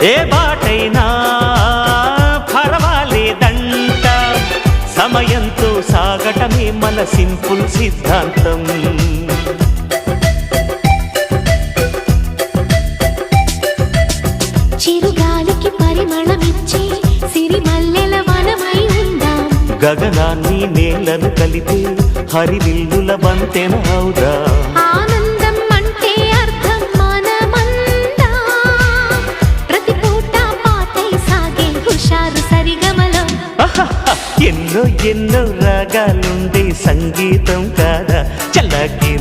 ఏ బాటైనా పర్వాలేదంట, సమయంతో సాగటమే మన సింపుల్ సిద్ధాంతం. చిరుగాలికి పరిమళమిచ్చే సిరిమల్లెల వనమై ఉందాం, గగనాన్ని నేలను కలిపే హరివిల్లుల బంతెన అవుదాం. ఆనందం అంటే అర్థం మనమందా, ప్రతి పూట పాటై సాగే హుషారు సరిగమలో. ఎన్నో ఎన్నో రాగాలుండే సంగీతం కాదా, చల్లకి